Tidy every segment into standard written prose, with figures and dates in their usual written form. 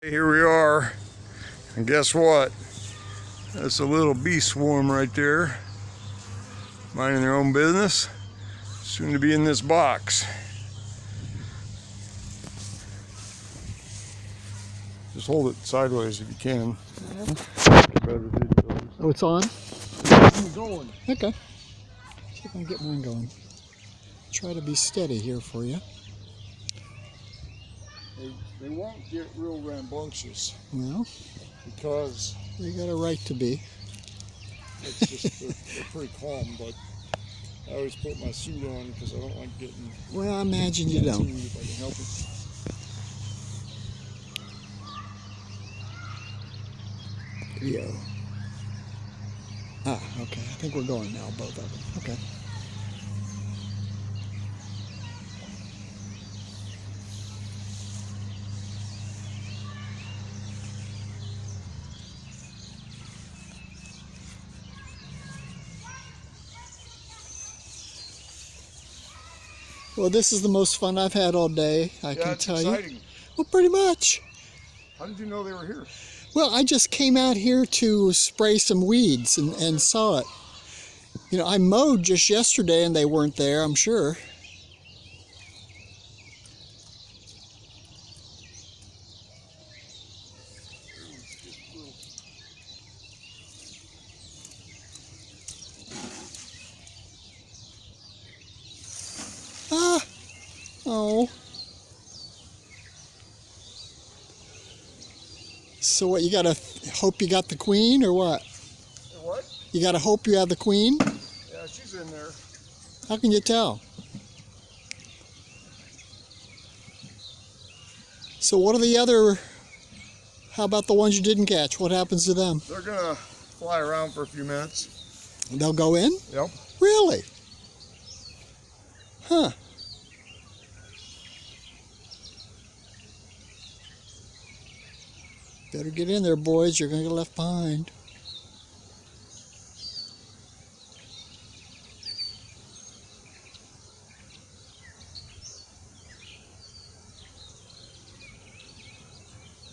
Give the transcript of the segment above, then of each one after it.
Here we are, and guess what? That's a little bee swarm right there, minding their own business, soon to be in this box. Just hold it sideways if you can. Oh, it's on? I'm going. Okay. See if I can get mine going. Try to be steady here for you. They won't get real rambunctious. Well, because they got a right to be. It's just they're pretty calm, but I always put my suit on because I don't like getting. Well, I imagine you don't. If I can help it. Video. Ah, okay. I think we're going now, both of them. Okay. Well, this is the most fun I've had all day, I can tell exciting. you. Well, pretty much. How did you know they were here? Well, I just came out here to spray some weeds and saw it. You know, I mowed just yesterday and they weren't there, I'm sure. Ah! Oh. So what, you gotta hope you got the queen, or what? What? You gotta hope you have the queen? Yeah, she's in there. How can you tell? So what are the other, how about the ones you didn't catch? What happens to them? They're gonna fly around for a few minutes. They'll go in? Yep. Really? Huh. Better get in there, boys. You're going to get left behind.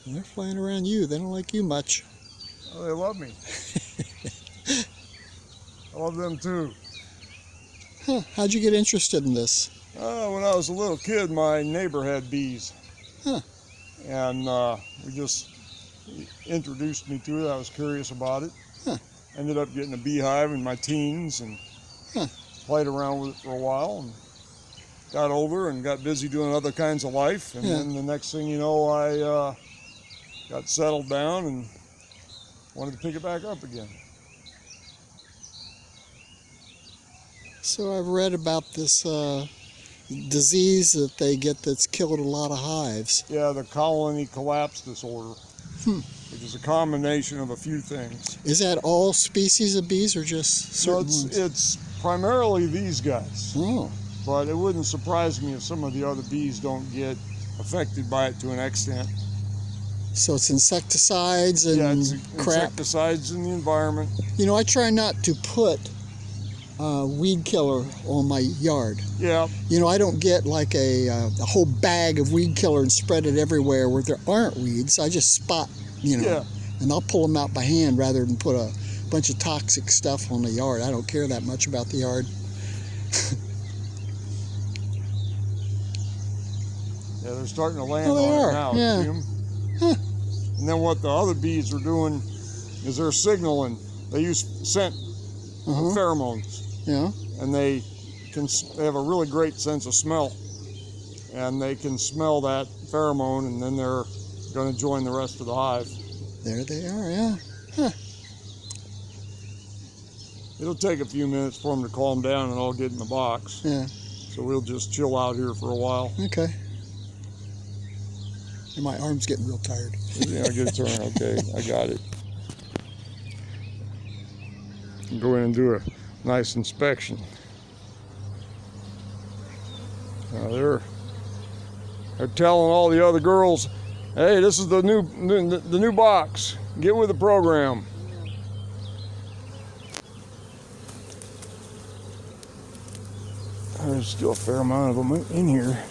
They're flying around you. They don't like you much. Oh, they love me. I love them too. Huh. How'd you get interested in this? When I was a little kid, my neighbor had bees. Huh. And we just introduced me to it. I was curious about it. Huh. Ended up getting a beehive in my teens and played around with it for a while and got older and got busy doing other kinds of life. And then the next thing you know, I got settled down and wanted to pick it back up again. So I've read about this disease that they get that's killed a lot of hives. Yeah, the colony collapse disorder, which is a combination of a few things. Is that all species of bees or just certain ones? It's primarily these guys. Oh. But it wouldn't surprise me if some of the other bees don't get affected by it to an extent. So it's insecticides and it's crap? Insecticides in the environment. You know, I try not to put weed killer on my yard. Yeah. You know, I don't get like a whole bag of weed killer and spread it everywhere where there aren't weeds. I just spot, you know, and I'll pull them out by hand rather than put a bunch of toxic stuff on the yard. I don't care that much about the yard. Yeah, they're starting to land on it now. Yeah. See 'em? And then what the other bees are doing is they're signaling. They use scent pheromones. Yeah. And they have a really great sense of smell. And they can smell that pheromone, and then they're going to join the rest of the hive. There they are, yeah. Huh. It'll take a few minutes for them to calm down and all get in the box. Yeah. So we'll just chill out here for a while. Okay. And my arm's getting real tired. Yeah, I get a turn. Okay, I got it. Go in and do a nice inspection. Now they're telling all the other girls, "Hey, this is the new box. Get with the program." There's still a fair amount of them in here.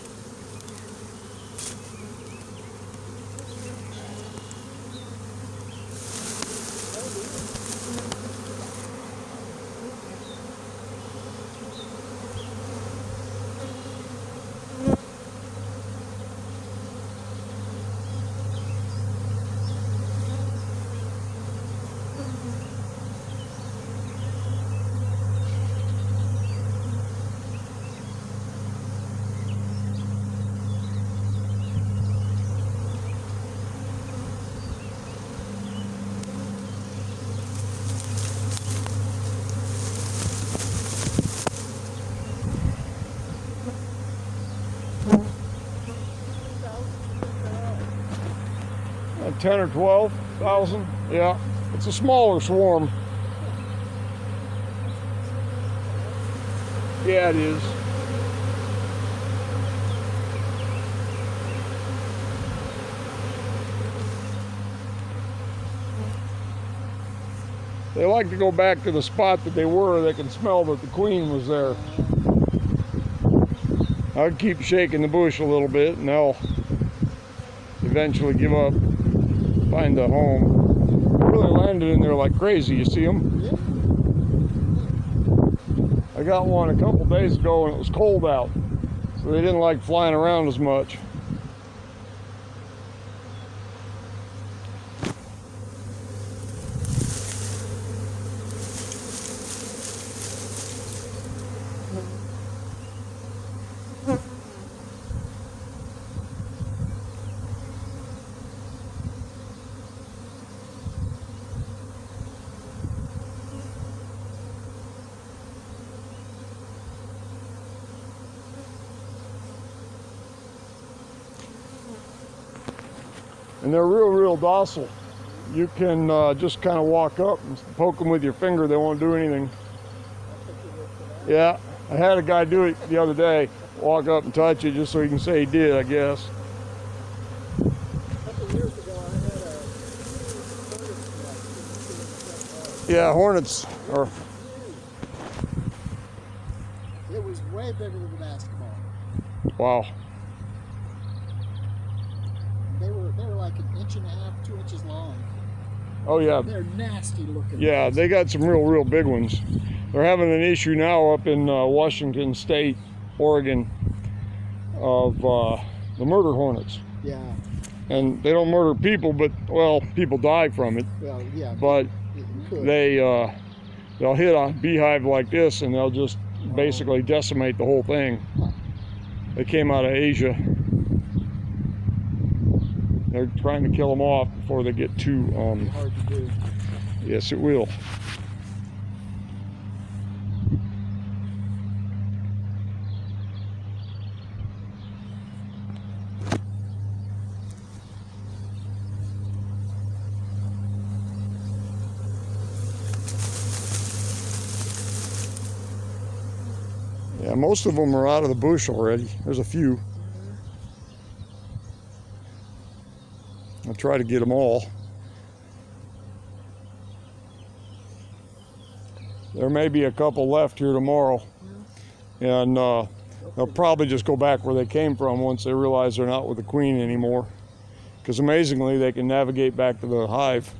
10 or 12,000. Yeah, it's a smaller swarm. Yeah, it is. They like to go back to the spot that they were. They can smell that the queen was there. I'll keep shaking the bush a little bit and they'll eventually give up, find a home. They really landed in there like crazy. You see them? Yeah. I got one a couple days ago and it was cold out, so they didn't like flying around as much. And they're real docile. You can just kind of walk up and poke them with your finger. They won't do anything. Yeah, I had a guy do it the other day. Walk up and touch it just so he can say he did, I guess. A couple years ago, I had a hornet. Yeah, hornets are. It was way bigger than a basketball. Wow. They were like an inch and a half, 2 inches long. Oh yeah. They're nasty looking. Yeah, they got some real big ones. They're having an issue now up in Washington State, Oregon, of the murder hornets. Yeah. And they don't murder people, but well, people die from it. Well, yeah. But it could. they'll hit a beehive like this, and they'll just basically decimate the whole thing. They came out of Asia. They're trying to kill them off before they get too. Hard to do. Yes, it will. Yeah, most of them are out of the bush already. There's a few. I'll try to get them all. There may be a couple left here tomorrow. And they'll probably just go back where they came from once they realize they're not with the queen anymore. Because amazingly, they can navigate back to the hive.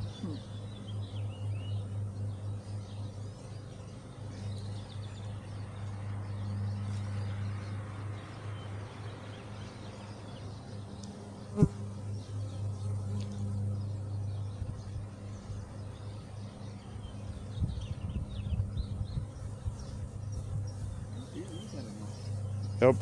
Yep.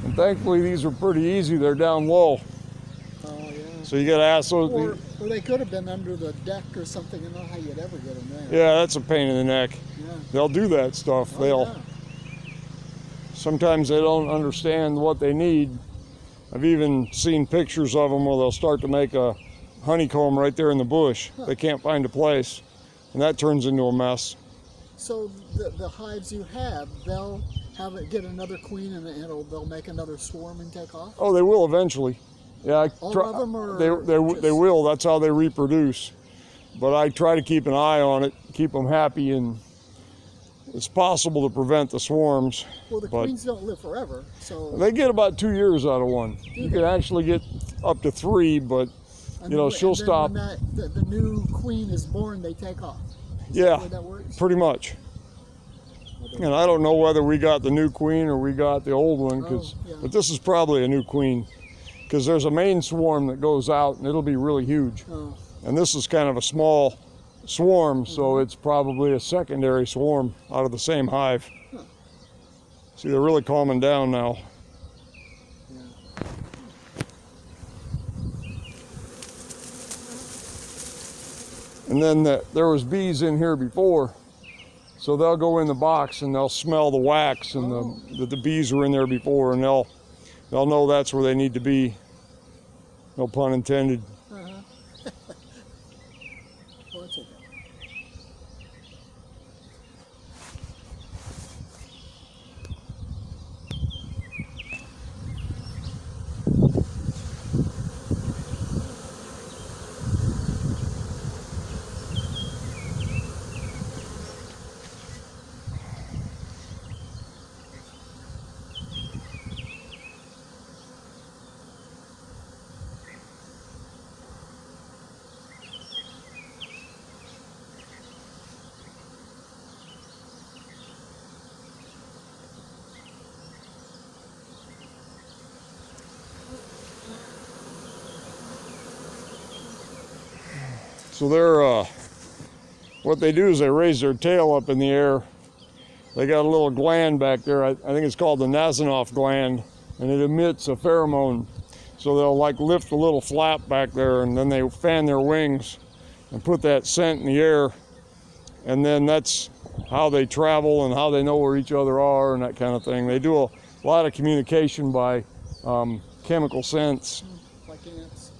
And thankfully these are pretty easy. They're down low. Oh yeah. So you gotta ask those. Or they could have been under the deck or something. I don't know how you'd ever get them there. Yeah, that's a pain in the neck. Yeah. They'll do that stuff. Oh, They'll. yeah. Sometimes they don't understand what they need. I've even seen pictures of them where they'll start to make a honeycomb right there in the bush. They can't find a place, and that turns into a mess. So the hives you have, they'll have it get another queen and they'll make another swarm and take off? Oh, they will eventually. Yeah, All of them are they will. That's how they reproduce. But I try to keep an eye on it, keep them happy, and it's possible to prevent the swarms. Well, the but queens don't live forever, so they get about 2 years out of one. You can actually get up to 3, but And you know, then, she'll and then stop. When the new queen is born, they take off. Is that Yeah, the way that works? pretty much. And I don't know whether we got the new queen or we got the old one, but this is probably a new queen, because there's a main swarm that goes out and it'll be really huge. Oh. And this is kind of a small swarm, so it's probably a secondary swarm out of the same hive. Huh. See, they're really calming down now. Yeah. And then there was bees in here before, so they'll go in the box and they'll smell the wax and that the bees were in there before, and they'll know that's where they need to be. No pun intended. Uh-huh. Well, that's okay. So they're, what they do is they raise their tail up in the air. They got a little gland back there, I think it's called the Nasonov gland, and it emits a pheromone. So they'll like lift a little flap back there, and then they fan their wings and put that scent in the air. And then that's how they travel and how they know where each other are and that kind of thing. They do a lot of communication by chemical scents. Like ants.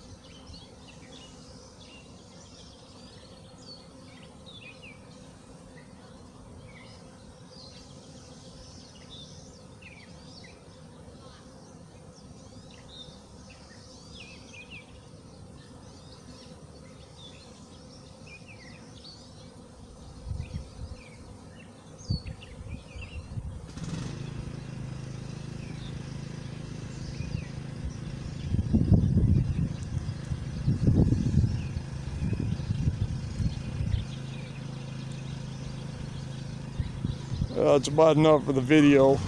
That's about enough for the video.